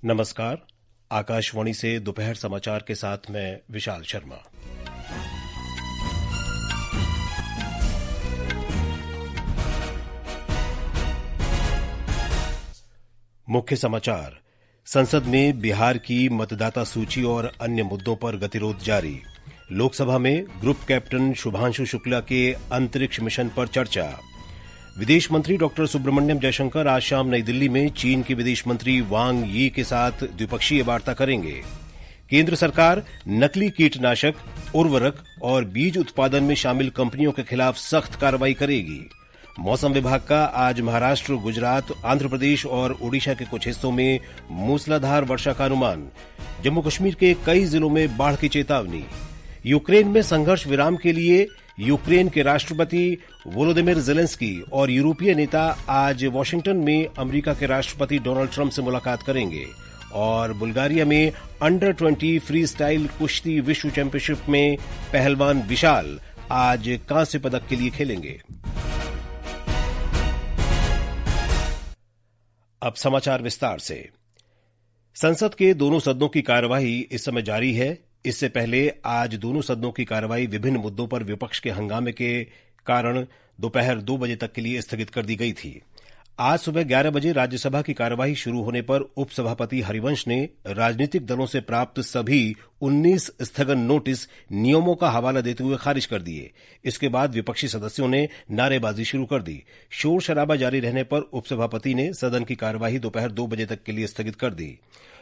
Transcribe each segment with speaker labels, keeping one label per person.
Speaker 1: नमस्कार। आकाशवाणी से दोपहर समाचार के साथ मैं विशाल शर्मा। मुख्य समाचार। संसद में बिहार की मतदाता सूची और अन्य मुद्दों पर गतिरोध जारी। लोकसभा में ग्रुप कैप्टन शुभांशु शुक्ला के अंतरिक्ष मिशन पर चर्चा। विदेश मंत्री डॉक्टर सुब्रमण्यम जयशंकर आज शाम नई दिल्ली में चीन के विदेश मंत्री वांग यी के साथ द्विपक्षीय वार्ता करेंगे। केंद्र सरकार नकली कीटनाशक, उर्वरक और बीज उत्पादन में शामिल कंपनियों के खिलाफ सख्त कार्रवाई करेगी। मौसम विभाग का आज महाराष्ट्र, गुजरात, आंध्र प्रदेश और ओडिशा के कुछ हिस्सों में मूसलाधार वर्षा का अनुमान। जम्मू कश्मीर के कई जिलों में बाढ़ की चेतावनी। यूक्रेन में संघर्ष विराम के लिए यूक्रेन के राष्ट्रपति वोलोदिमिर जेलेंस्की और यूरोपीय नेता आज वाशिंगटन में अमेरिका के राष्ट्रपति डोनाल्ड ट्रंप से मुलाकात करेंगे। और बुल्गारिया में अंडर 20 फ्री स्टाइल कुश्ती विश्व चैंपियनशिप में पहलवान विशाल आज कांस्य पदक के लिए खेलेंगे। अब समाचार विस्तार से। संसद के दोनों सदनों की कार्यवाही इस समय जारी है। इससे पहले आज दोनों सदनों की कार्यवाही विभिन्न मुद्दों पर विपक्ष के हंगामे के कारण दोपहर 2 बजे तक के लिए स्थगित कर दी गई थी। आज सुबह 11 बजे राज्यसभा की कार्यवाही शुरू होने पर उपसभापति हरिवंश ने राजनीतिक दलों से प्राप्त सभी 19 स्थगन नोटिस नियमों का हवाला देते हुए खारिज कर दिए। इसके बाद विपक्षी सदस्यों ने नारेबाजी शुरू कर दी। शोर शराबा जारी रहने पर उपसभापति ने सदन की कार्यवाही दोपहर 2 बजे तक के लिए स्थगित कर दी।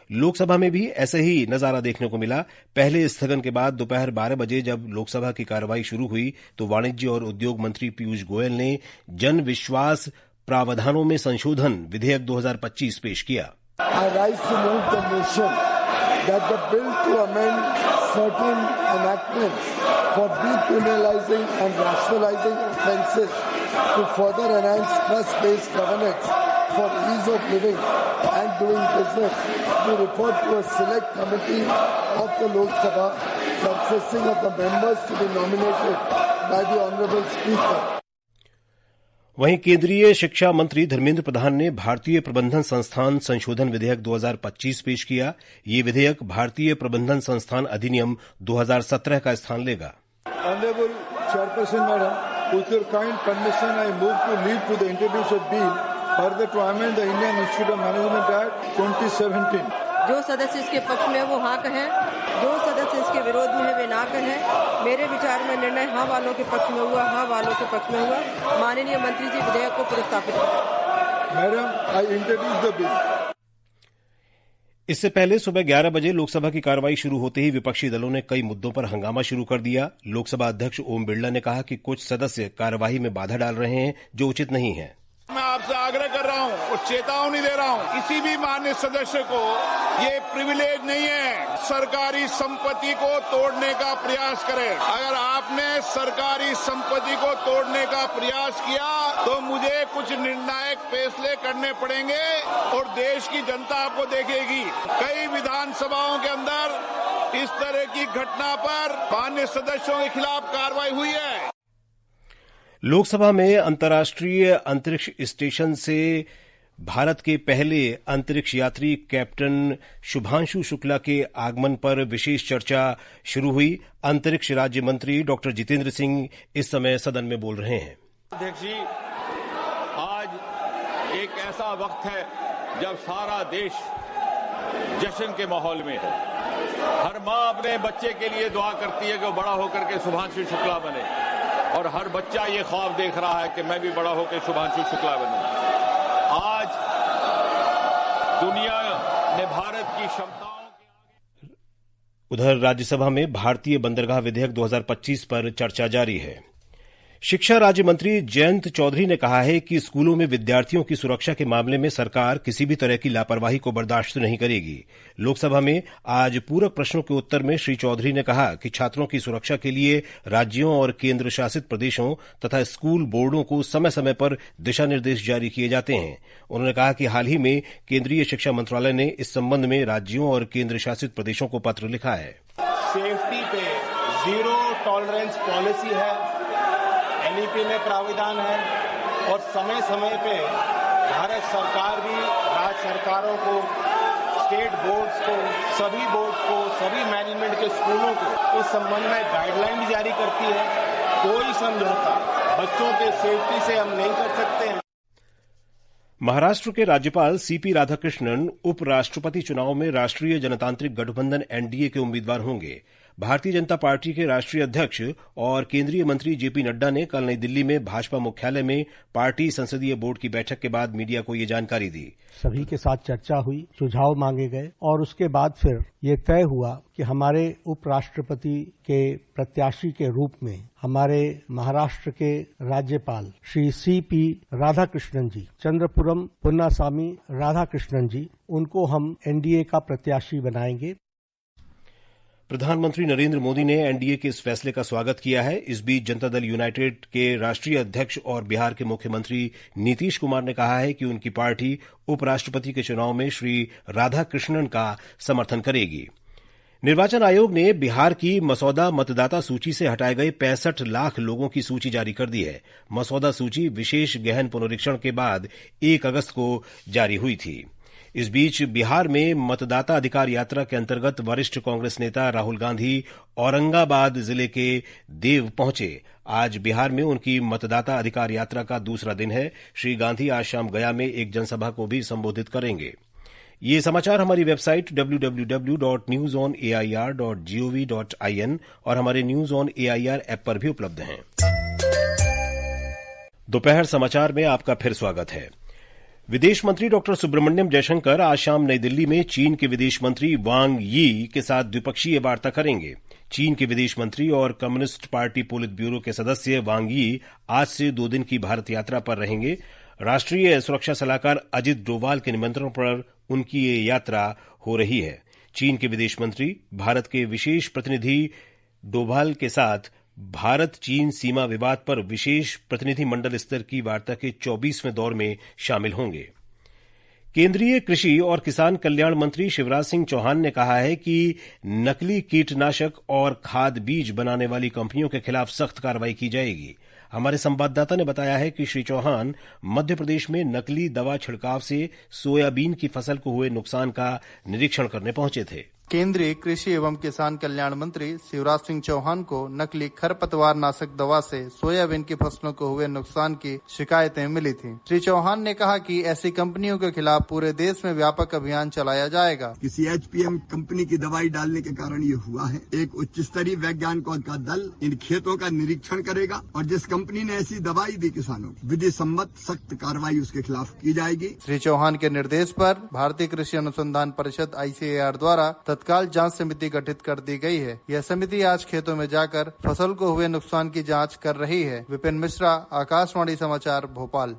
Speaker 1: लोकसभा में भी ऐसे ही नजारा देखने को मिला। पहले स्थगन के बाद दोपहर 12 बजे जब लोकसभा की कार्यवाही शुरू हुई तो वाणिज्य और उद्योग मंत्री पीयूष गोयल ने जन विश्वास प्रावधानों में संशोधन विधेयक 2025 पेश किया।
Speaker 2: I rise to move the motion that the bill to amend certain enactments for decriminalizing and rationalizing offences to further enhance trust-based governance for ease of living and doing business be referred to a select committee of the Lok Sabha consisting of the members to be nominated by the Honorable Speaker.
Speaker 1: वहीं केंद्रीय शिक्षा मंत्री धर्मेंद्र प्रधान ने भारतीय प्रबंधन संस्थान संशोधन विधेयक 2025 पेश किया। ये विधेयक भारतीय प्रबंधन संस्थान अधिनियम 2017 का स्थान लेगा।
Speaker 2: Honorable Chairperson Madam, with your kind permission, I move to leave to the introduced bill further to amend the Indian Institute of Management Act 2017.
Speaker 3: जो सदस्य इसके पक्ष में है वो हाँ कहें, जो सदस्य इसके विरोध में है वे ना कहें। मेरे विचार में निर्णय हाँ वालों के पक्ष में हुआ, हाँ वालों के पक्ष में हुआ। माननीय मंत्री जी विधेयक को प्रस्तावित करें।
Speaker 2: Madam, I introduce the bill.
Speaker 1: इससे पहले सुबह 11 बजे लोकसभा की कार्यवाही शुरू होते ही विपक्षी दलों ने कई मुद्दों पर हंगामा शुरू कर दिया। लोकसभा अध्यक्ष ओम बिरला ने कहा कि कुछ सदस्य कार्यवाही में बाधा डाल रहे हैं जो उचित नहीं है।
Speaker 4: मैं आपसे आग्रह कर रहा हूं और चेतावनी दे रहा हूं, किसी भी मान्य सदस्य को ये प्रिविलेज नहीं है सरकारी संपत्ति को तोड़ने का प्रयास करें। अगर आपने सरकारी संपत्ति को तोड़ने का प्रयास किया तो मुझे कुछ निर्णायक फैसले करने पड़ेंगे और देश की जनता आपको देखेगी। कई विधानसभाओं के अंदर इस तरह की घटना पर मान्य सदस्यों के खिलाफ कार्रवाई हुई है।
Speaker 1: लोकसभा में अंतर्राष्ट्रीय अंतरिक्ष स्टेशन से भारत के पहले अंतरिक्ष यात्री कैप्टन शुभांशु शुक्ला के आगमन पर विशेष चर्चा शुरू हुई। अंतरिक्ष राज्य मंत्री डॉक्टर जितेंद्र सिंह इस समय सदन में बोल रहे हैं।
Speaker 5: अध्यक्ष जी, आज एक ऐसा वक्त है जब सारा देश जश्न के माहौल में है। हर माँ अपने बच्चे के लिए दुआ करती है कि वो बड़ा होकर के शुभांशु शुक्ला बने और हर बच्चा ये ख्वाब देख रहा है कि मैं भी बड़ा होकर शुभांशु शुक्ला बनूं। आज दुनिया ने भारत की क्षमताओं
Speaker 1: उधर राज्यसभा में भारतीय बंदरगाह विधेयक 2025 पर चर्चा जारी है। शिक्षा राज्य मंत्री जयंत चौधरी ने कहा है कि स्कूलों में विद्यार्थियों की सुरक्षा के मामले में सरकार किसी भी तरह की लापरवाही को बर्दाश्त नहीं करेगी। लोकसभा में आज पूरक प्रश्नों के उत्तर में श्री चौधरी ने कहा कि छात्रों की सुरक्षा के लिए राज्यों और केंद्र शासित प्रदेशों तथा स्कूल बोर्डों को समय समय पर दिशा निर्देश जारी किए जाते हैं। उन्होंने कहा कि हाल ही में केंद्रीय शिक्षा मंत्रालय ने इस संबंध में राज्यों और केंद्र शासित प्रदेशों को पत्र लिखा है।
Speaker 6: सेफ्टी पे जीरो टॉलरेंस पॉलिसी है, एनईपी में प्राविधान है और समय समय पे भारत सरकार भी राज्य सरकारों को स्टेट बोर्ड्स को, सभी बोर्ड्स को, सभी मैनेजमेंट के स्कूलों को इस संबंध में गाइडलाइन जारी करती है। कोई समझौता बच्चों के सेफ्टी से हम नहीं कर सकते हैं।
Speaker 1: महाराष्ट्र के राज्यपाल सीपी राधाकृष्णन उपराष्ट्रपति चुनाव में राष्ट्रीय जनतांत्रिक गठबंधन एनडीए के उम्मीदवार होंगे। भारतीय जनता पार्टी के राष्ट्रीय अध्यक्ष और केंद्रीय मंत्री जेपी नड्डा ने कल नई दिल्ली में भाजपा मुख्यालय में पार्टी संसदीय बोर्ड की बैठक के बाद मीडिया को ये जानकारी दी।
Speaker 7: सभी के साथ चर्चा हुई, सुझाव मांगे गए और उसके बाद फिर ये तय हुआ कि हमारे उपराष्ट्रपति के प्रत्याशी के रूप में हमारे महाराष्ट्र के राज्यपाल श्री सीपी राधाकृष्णन जी, चंद्रपुरम पुन्नासामी राधाकृष्णन जी, उनको हम एनडीए का प्रत्याशी बनाएंगे।
Speaker 1: प्रधानमंत्री नरेंद्र मोदी ने एनडीए के इस फैसले का स्वागत किया है। इस बीच जनता दल यूनाइटेड के राष्ट्रीय अध्यक्ष और बिहार के मुख्यमंत्री नीतीश कुमार ने कहा है कि उनकी पार्टी उपराष्ट्रपति के चुनाव में श्री राधाकृष्णन का समर्थन करेगी। निर्वाचन आयोग ने बिहार की मसौदा मतदाता सूची से हटाए गए 65 लाख लोगों की सूची जारी कर दी है। मसौदा सूची विशेष गहन पुनरीक्षण के बाद 1 अगस्त को जारी हुई थी। इस बीच बिहार में मतदाता अधिकार यात्रा के अंतर्गत वरिष्ठ कांग्रेस नेता राहुल गांधी औरंगाबाद जिले के देव पहुंचे। आज बिहार में उनकी मतदाता अधिकार यात्रा का दूसरा दिन है। श्री गांधी आज शाम गया में एक जनसभा को भी संबोधित करेंगे। ये समाचार हमारी वेबसाइट www.newsonair.gov.in और हमारे न्यूज ऑन एआईआर ऐप पर भी उपलब्ध हैं। दोपहर समाचार में आपका फिर स्वागत है। विदेश मंत्री डॉक्टर सुब्रमण्यम जयशंकर आज शाम नई दिल्ली में चीन के विदेश मंत्री वांग यी के साथ द्विपक्षीय वार्ता करेंगे। चीन के विदेश मंत्री और कम्युनिस्ट पार्टी पोलित ब्यूरो के सदस्य वांग यी आज से 2 दिन की भारत यात्रा पर रहेंगे। राष्ट्रीय सुरक्षा सलाहकार अजित डोभाल के निमंत्रण पर उनकी ये यात्रा हो रही है। चीन के विदेश मंत्री भारत के विशेष प्रतिनिधि डोभाल के साथ भारत चीन सीमा विवाद पर विशेष प्रतिनिधि मंडल स्तर की वार्ता के 24वें दौर में शामिल होंगे। केंद्रीय कृषि और किसान कल्याण मंत्री शिवराज सिंह चौहान ने कहा है कि नकली कीटनाशक और खाद बीज बनाने वाली कंपनियों के खिलाफ सख्त कार्रवाई की जाएगी। हमारे संवाददाता ने बताया है कि श्री चौहान मध्य प्रदेश में नकली दवा छिड़काव से सोयाबीन की फसल को हुए नुकसान का निरीक्षण करने पहुंचे थे।
Speaker 8: केंद्रीय कृषि एवं किसान कल्याण मंत्री शिवराज सिंह चौहान को नकली खरपतवार नाशक दवा से सोयाबीन की फसलों को हुए नुकसान की शिकायतें मिली थी। श्री चौहान ने कहा कि ऐसी कंपनियों के खिलाफ पूरे देश में व्यापक अभियान चलाया जाएगा।
Speaker 9: किसी एचपीएम कंपनी की दवाई डालने के कारण ये हुआ है। एक उच्च स्तरीय वैज्ञानिकों का दल इन खेतों का निरीक्षण करेगा और जिस कंपनी ने ऐसी दवाई दी किसानों को विधि सम्मत सख्त कार्रवाई उसके खिलाफ की जाएगी।
Speaker 8: श्री चौहान के निर्देश पर भारतीय कृषि अनुसंधान परिषद ICAR द्वारा तत्काल जांच समिति गठित कर दी गई है। यह समिति आज खेतों में जाकर फसल को हुए नुकसान की जांच कर रही है। विपिन मिश्रा, आकाशवाणी समाचार, भोपाल।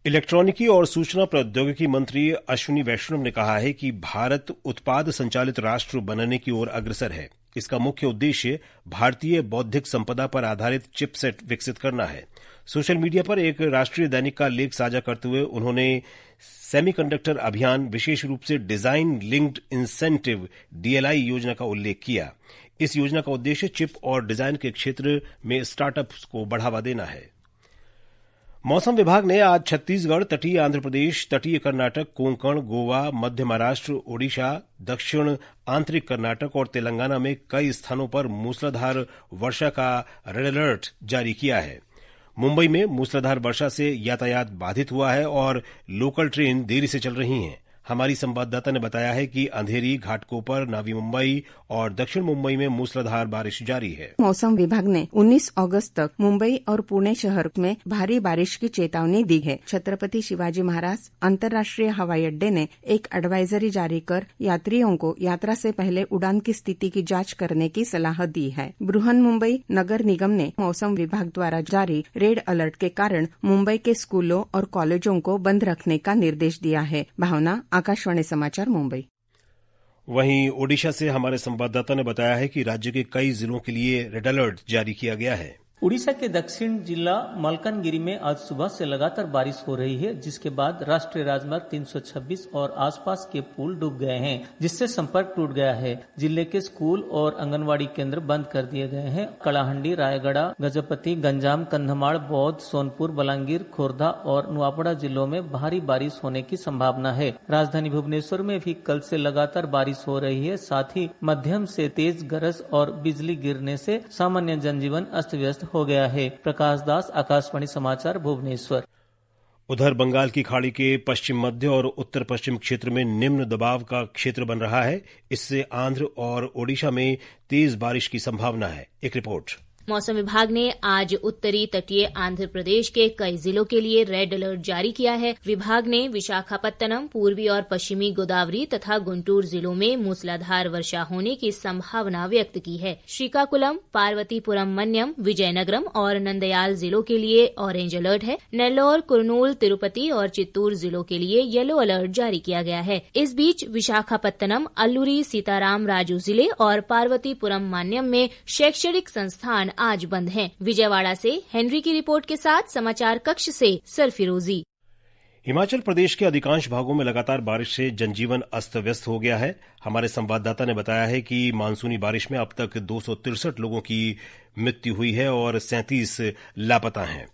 Speaker 1: इलेक्ट्रॉनिकी और सूचना प्रौद्योगिकी मंत्री अश्विनी वैष्णव ने कहा है कि भारत उत्पाद संचालित राष्ट्र बनने की ओर अग्रसर है। इसका मुख्य उद्देश्य भारतीय बौद्धिक संपदा पर आधारित चिपसेट विकसित करना है। सोशल मीडिया पर एक राष्ट्रीय दैनिक का लेख साझा करते हुए उन्होंने सेमीकंडक्टर अभियान, विशेष रूप से डिजाइन लिंक्ड इंसेंटिव DLI योजना का उल्लेख किया। इस योजना का उद्देश्य चिप और डिजाइन के क्षेत्र में स्टार्टअप्स को बढ़ावा देना है। मौसम विभाग ने आज छत्तीसगढ़, तटीय आंध्र प्रदेश, तटीय कर्नाटक, कोंकण, गोवा, मध्य महाराष्ट्र, ओडिशा, दक्षिण आंतरिक कर्नाटक और तेलंगाना में कई स्थानों पर मूसलाधार वर्षा का रेड अलर्ट जारी किया है। मुंबई में मूसलाधार वर्षा से यातायात बाधित हुआ है और लोकल ट्रेन देरी से चल रही हैं। हमारी संवाददाता ने बताया है कि अंधेरी, घाटकोपर, नवी मुंबई और दक्षिण मुंबई में मूसलाधार बारिश जारी है।
Speaker 10: मौसम विभाग ने 19 अगस्त तक मुंबई और पुणे शहर में भारी बारिश की चेतावनी दी है। छत्रपति शिवाजी महाराज अंतर्राष्ट्रीय हवाई अड्डे ने एक एडवाइजरी जारी कर यात्रियों को यात्रा से पहले उड़ान की स्थिति की जांच करने की सलाह दी है। बृहन मुंबई नगर निगम ने मौसम विभाग द्वारा जारी रेड अलर्ट के कारण मुंबई के स्कूलों और कॉलेजों को बंद रखने का निर्देश दिया है। भावना, आकाशवाणी समाचार, मुंबई।
Speaker 1: वहीं ओडिशा से हमारे संवाददाता ने बताया है कि राज्य के कई जिलों के लिए रेड अलर्ट जारी किया गया है।
Speaker 11: उड़ीसा के दक्षिण जिला मलकानगिरी में आज सुबह से लगातार बारिश हो रही है, जिसके बाद राष्ट्रीय राजमार्ग 326 और आसपास के पुल डूब गए हैं, जिससे संपर्क टूट गया है। जिले के स्कूल और आंगनवाड़ी केंद्र बंद कर दिए गए हैं। कलाहंडी, रायगढ़, गजपति, गंजाम, कंधमाल, बौद्ध, सोनपुर, बलांगीर, खोर्धा और नुआपड़ा जिलों में भारी बारिश होने की संभावना है। राजधानी भुवनेश्वर में भी कल से लगातार बारिश हो रही है। साथ ही मध्यम से तेज गरज और बिजली गिरने से सामान्य जनजीवन अस्त व्यस्त हो गया है। प्रकाश दास, आकाशवाणी समाचार, भुवनेश्वर।
Speaker 1: उधर बंगाल की खाड़ी के पश्चिम मध्य और उत्तर पश्चिम क्षेत्र में निम्न दबाव का क्षेत्र बन रहा है। इससे आंध्र और ओडिशा में तेज बारिश की संभावना है। एक रिपोर्ट।
Speaker 12: मौसम विभाग ने आज उत्तरी तटीय आंध्र प्रदेश के कई जिलों के लिए रेड अलर्ट जारी किया है। विभाग ने विशाखापत्तनम, पूर्वी और पश्चिमी गोदावरी तथा गुंटूर जिलों में मूसलाधार वर्षा होने की संभावना व्यक्त की है। श्रीकाकुलम, पार्वतीपुरम मन्यम, विजयनगरम और नंदयाल जिलों के लिए ऑरेंज अलर्ट है। नेल्लोर, कुर्नूल, तिरुपति और चित्तूर जिलों के लिए येलो अलर्ट जारी किया गया है। इस बीच विशाखापत्तनम, अल्लूरी, सीताराम राजू जिले और पार्वतीपुरम मन्यम में शैक्षणिक संस्थान आज बंद हैं। विजयवाड़ा से हेनरी की रिपोर्ट के साथ समाचार कक्ष से सरफिरोजी।
Speaker 1: हिमाचल प्रदेश के अधिकांश भागों में लगातार बारिश से जनजीवन अस्त व्यस्त हो गया है। हमारे संवाददाता ने बताया है कि मानसूनी बारिश में अब तक 263 लोगों की मृत्यु हुई है और 37 लापता हैं।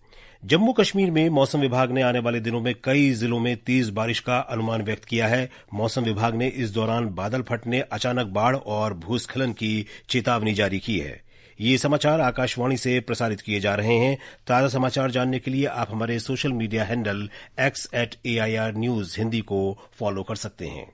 Speaker 1: जम्मू कश्मीर में मौसम विभाग ने आने वाले दिनों में कई जिलों में तेज बारिश का अनुमान व्यक्त किया है। मौसम विभाग ने इस दौरान बादल फटने, अचानक बाढ़ और भूस्खलन की चेतावनी जारी की है। ये समाचार आकाशवाणी से प्रसारित किए जा रहे हैं। ताजा समाचार जानने के लिए आप हमारे social media handle x@AIR News Hindi को फॉलो कर सकते हैं।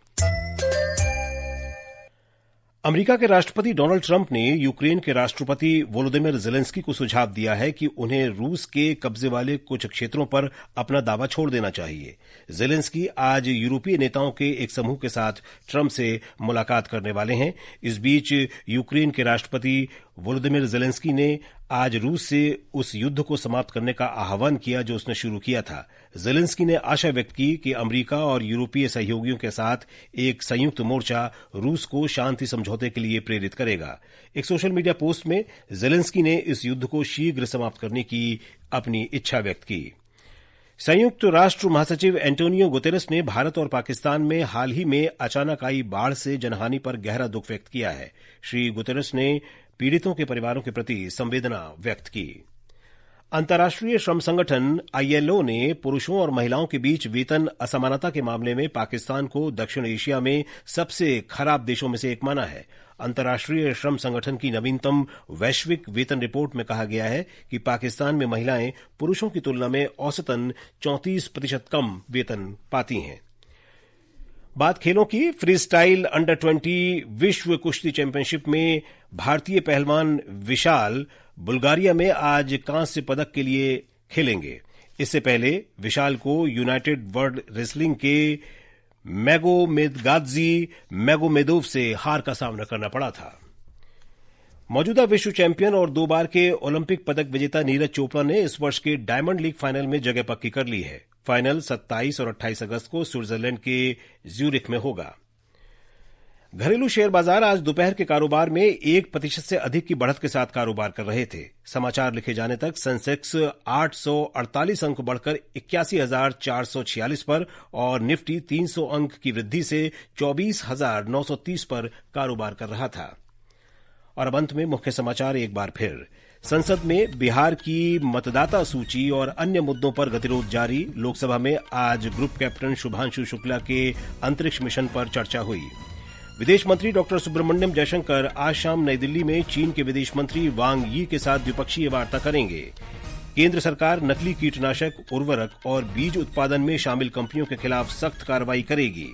Speaker 1: अमेरिका के राष्ट्रपति डोनाल्ड ट्रंप ने यूक्रेन के राष्ट्रपति वोलोदिमिर जेलेंस्की को सुझाव दिया है कि उन्हें रूस के कब्जे वाले कुछ क्षेत्रों पर अपना दावा छोड़ देना चाहिए। जेलेंस्की आज यूरोपीय नेताओं के एक समूह के साथ ट्रंप से मुलाकात करने वाले हैं। इस बीच यूक्रेन के राष्ट्रपति वोलोदिमिर जेलेंस्की ने आज रूस से उस युद्ध को समाप्त करने का आह्वान किया जो उसने शुरू किया था। जेलेंस्की ने आशा व्यक्त की कि अमेरिका और यूरोपीय सहयोगियों के साथ एक संयुक्त मोर्चा रूस को शांति समझौते के लिए प्रेरित करेगा। एक सोशल मीडिया पोस्ट में जेलेंस्की ने इस युद्ध को शीघ्र समाप्त करने की अपनी इच्छा व्यक्त की। संयुक्त राष्ट्र महासचिव एंटोनियो गुतेरेस ने भारत और पाकिस्तान में हाल ही में अचानक आई बाढ़ से जनहानि पर गहरा दुख व्यक्त किया है। श्री गुतेरेस ने पीड़ितों के परिवारों के प्रति संवेदना व्यक्त की। अंतर्राष्ट्रीय श्रम संगठन ILO ने पुरुषों और महिलाओं के बीच वेतन असमानता के मामले में पाकिस्तान को दक्षिण एशिया में सबसे खराब देशों में से एक माना है। अंतर्राष्ट्रीय श्रम संगठन की नवीनतम वैश्विक वेतन रिपोर्ट में कहा गया है कि पाकिस्तान में महिलाएं पुरुषों की तुलना में औसतन 34% कम वेतन पाती हैं। बात खेलों की। फ्री स्टाइल अंडर 20 विश्व कुश्ती चैंपियनशिप में भारतीय पहलवान विशाल बुल्गारिया में आज कांस्य पदक के लिए खेलेंगे। इससे पहले विशाल को यूनाइटेड वर्ल्ड रेसलिंग के मैगोमेदगाजी मैगोमेदोव से हार का सामना करना पड़ा था। मौजूदा विश्व चैंपियन और 2 बार के ओलंपिक पदक विजेता नीरज चोपड़ा ने इस वर्ष के डायमंड लीग फाइनल में जगह पक्की कर ली है। फाइनल 27 और 28 अगस्त को स्विट्जरलैंड के ज्यूरिख में होगा। घरेलू शेयर बाजार आज दोपहर के कारोबार में 1% से अधिक की बढ़त के साथ कारोबार कर रहे थे। समाचार लिखे जाने तक सेंसेक्स 848 अंक बढ़कर 81,446 पर और निफ्टी 300 अंक की वृद्धि से 24,930 पर कारोबार कर रहा था। और अब अंत में मुख्य समाचार एक बार फिर। संसद में बिहार की मतदाता सूची और अन्य मुद्दों पर गतिरोध जारी। लोकसभा में आज ग्रुप कैप्टन शुभांशु शुक्ला के अंतरिक्ष मिशन पर चर्चा हुई। विदेश मंत्री डॉक्टर सुब्रमण्यम जयशंकर आज शाम नई दिल्ली में चीन के विदेश मंत्री वांग यी के साथ द्विपक्षीय वार्ता करेंगे। केंद्र सरकार नकली कीटनाशक, उर्वरक और बीज उत्पादन में शामिल कंपनियों के खिलाफ सख्त कार्रवाई करेगी।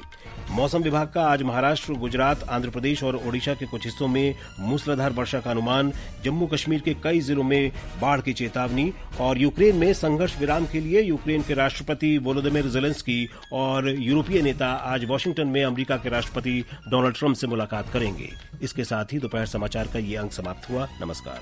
Speaker 1: मौसम विभाग का आज महाराष्ट्र, गुजरात, आंध्र प्रदेश और ओडिशा के कुछ हिस्सों में मूसलाधार वर्षा का अनुमान। जम्मू कश्मीर के कई जिलों में बाढ़ की चेतावनी। और यूक्रेन में संघर्ष विराम के लिए यूक्रेन के राष्ट्रपति वोलोदिमिर जेलेंस्की और यूरोपीय नेता आज वाशिंगटन में अमेरिका के राष्ट्रपति डोनाल्ड ट्रंप से मुलाकात करेंगे। इसके साथ ही दोपहर समाचार का ये अंक समाप्त हुआ। नमस्कार।